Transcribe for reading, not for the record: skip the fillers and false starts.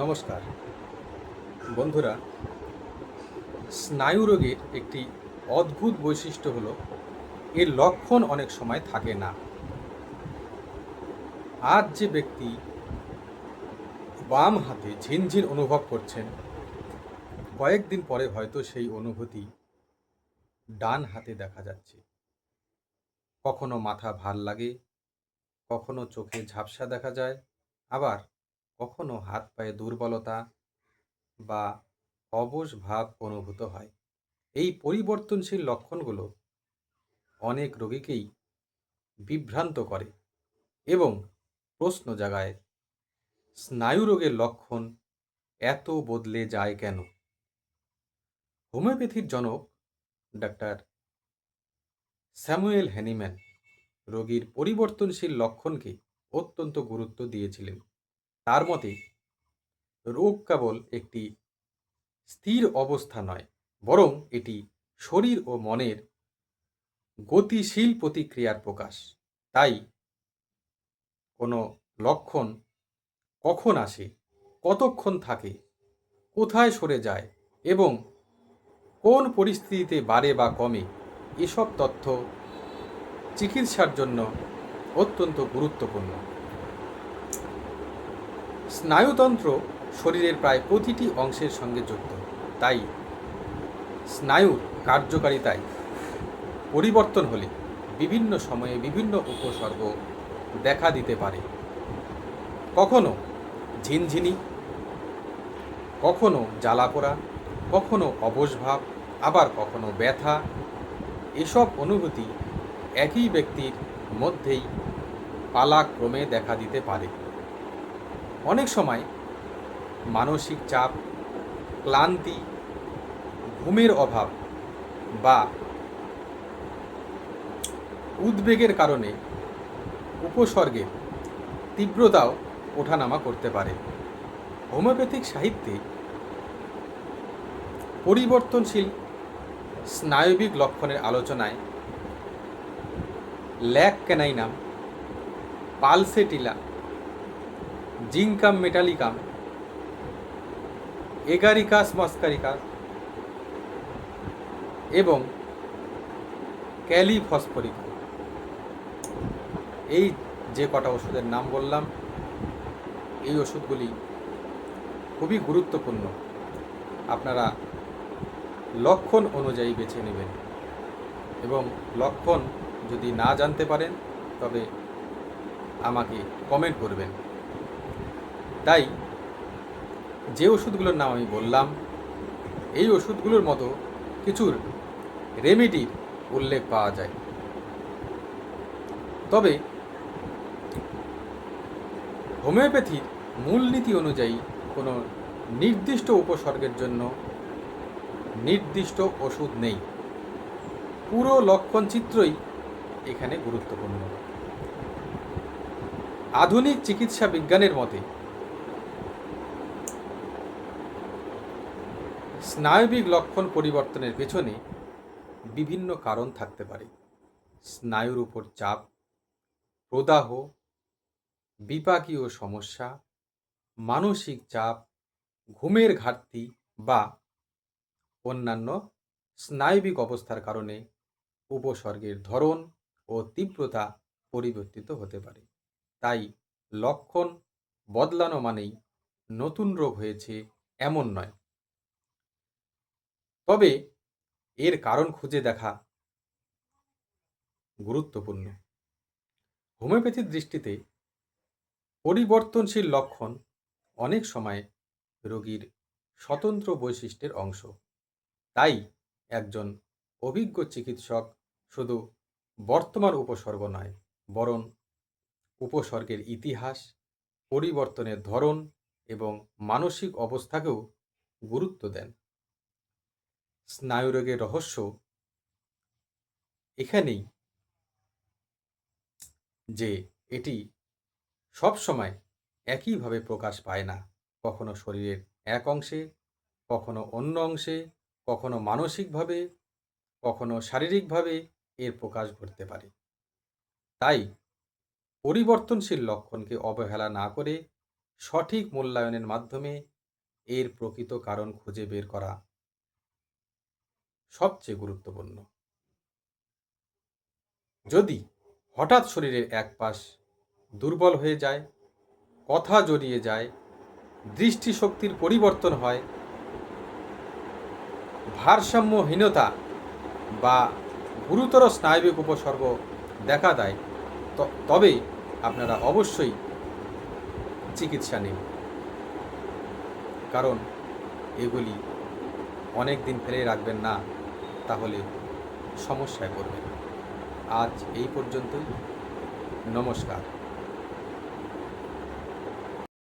নমস্কার বন্ধুরা। স্নায়ু রোগের একটি অদ্ভুত বৈশিষ্ট্য হলো এর লক্ষণ অনেক সময় থাকে না। আজ যে ব্যক্তি বাম হাতে ঝিনঝিন অনুভব করছেন, কয়েকদিন পরে হয়তো সেই অনুভূতি ডান হাতে দেখা যাচ্ছে। কখনো মাথা ভার লাগে, কখনো চোখে ঝাপসা দেখা যায়, আবার কখনো হাত পায়ে দুর্বলতা বা অবশ ভাব অনুভূত হয়। এই পরিবর্তনশীল লক্ষণগুলো অনেক রোগীকেই বিভ্রান্ত করে এবং প্রশ্ন জাগায়, স্নায়ু রোগের লক্ষণ এত বদলে যায় কেন? হোমিওপ্যাথির জনক ডাক্তার স্যামুয়েল হ্যানিম্যান রোগীর পরিবর্তনশীল লক্ষণকে অত্যন্ত গুরুত্ব দিয়েছিলেন। তার মতে, রোগ কেবল একটি স্থির অবস্থা নয়, বরং এটি শরীর ও মনের গতিশীল প্রতিক্রিয়ার প্রকাশ। তাই কোনো লক্ষণ কখন আসে, কতক্ষণ থাকে, কোথায় সরে যায় এবং কোন পরিস্থিতিতে বাড়ে বা কমে, এসব তথ্য চিকিৎসার জন্য অত্যন্ত গুরুত্বপূর্ণ। স্নায়ুতন্ত্র শরীরের প্রায় প্রতিটি অংশের সঙ্গে যুক্ত। তাই স্নায়ুর কার্যকারিতায় পরিবর্তন হলে বিভিন্ন সময়ে বিভিন্ন উপসর্গ দেখা দিতে পারে। কখনো ঝিনঝিনি, কখনো জ্বালাপোড়া, কখনো অবশভাব, আবার কখনো ব্যথা। এসব অনুভূতি একই ব্যক্তির মধ্যেই পালাক্রমে দেখা দিতে পারে। অনেক সময় মানসিক চাপ, ক্লান্তি, ঘুমের অভাব বা উদ্বেগের কারণে উপসর্গের তীব্রতাও ওঠানামা করতে পারে। হোমিওপ্যাথিক সাহিত্যে পরিবর্তনশীল স্নায়বিক লক্ষণের আলোচনায় lac caninum, pulsatilla, zincum metallicum, agaricus muscarius এবং ক্যালিফসফরিকা, এই যে কটা ওষুধের নাম বললাম, এই ওষুধগুলি খুবই গুরুত্বপূর্ণ। আপনারা লক্ষণ অনুযায়ী বেছে নেবেন এবং লক্ষণ যদি না জানতে পারেন তবে আমাকে কমেন্ট করবেন। তাই যে ওষুধগুলোর নাম আমি বললাম, এই ওষুধগুলোর মতো কিছুর রেমেডির উল্লেখ পাওয়া যায়। তবে হোমিওপ্যাথির মূলনীতি অনুযায়ী কোনো নির্দিষ্ট উপসর্গের জন্য নির্দিষ্ট ওষুধ নেই। পুরো লক্ষণ চিত্রই এখানে গুরুত্বপূর্ণ। আধুনিক চিকিৎসা বিজ্ঞানের মতে স্নায়বিক লক্ষণ পরিবর্তনের পেছনে বিভিন্ন কারণ থাকতে পারে। স্নায়ুর উপর চাপ, প্রদাহ, বিপাকীয় সমস্যা, মানসিক চাপ, ঘুমের ঘাটতি বা অন্যান্য স্নায়বিক অবস্থার কারণে উপসর্গের ধরন ও তীব্রতা পরিবর্তিত হতে পারে। তাই লক্ষণ বদলানো মানেই নতুন রোগ হয়েছে এমন নয়। তবে এর কারণ খুঁজে দেখা গুরুত্বপূর্ণ। হোমিওপ্যাথির দৃষ্টিতে পরিবর্তনশীল লক্ষণ অনেক সময় রোগীর স্বতন্ত্র বৈশিষ্ট্যের অংশ। তাই একজন অভিজ্ঞ চিকিৎসক শুধু বর্তমান উপসর্গ নয়, বরং উপসর্গের ইতিহাস, পরিবর্তনের ধরন এবং মানসিক অবস্থাকেও গুরুত্ব দেন। স্নায়ুরোগের রহস্য এখানেই যে এটি সবসময় একইভাবে প্রকাশ পায় না। কখনো শরীরের এক অংশে, কখনো অন্য অংশে, কখনো মানসিকভাবে, কখনো শারীরিকভাবে এর প্রকাশ ঘটতে পারে। তাই পরিবর্তনশীল লক্ষণকে অবহেলা না করে সঠিক মূল্যায়নের মাধ্যমে এর প্রকৃত কারণ খুঁজে বের করা সবচেয়ে গুরুত্বপূর্ণ। যদি হঠাৎ শরীরের এক পাশ দুর্বল হয়ে যায়, কথা জড়িয়ে যায়, দৃষ্টিশক্তির পরিবর্তন হয়, ভারসাম্যহীনতা বা গুরুতর স্নায়বিক উপসর্গ দেখা দেয়, তবে আপনারা অবশ্যই চিকিৎসা নিন, কারণ এগুলি অনেক দিন ফেলে রাখবেন না, তাহলে সমস্যায় পড়বেন। আজ এই পর্যন্তই। নমস্কার।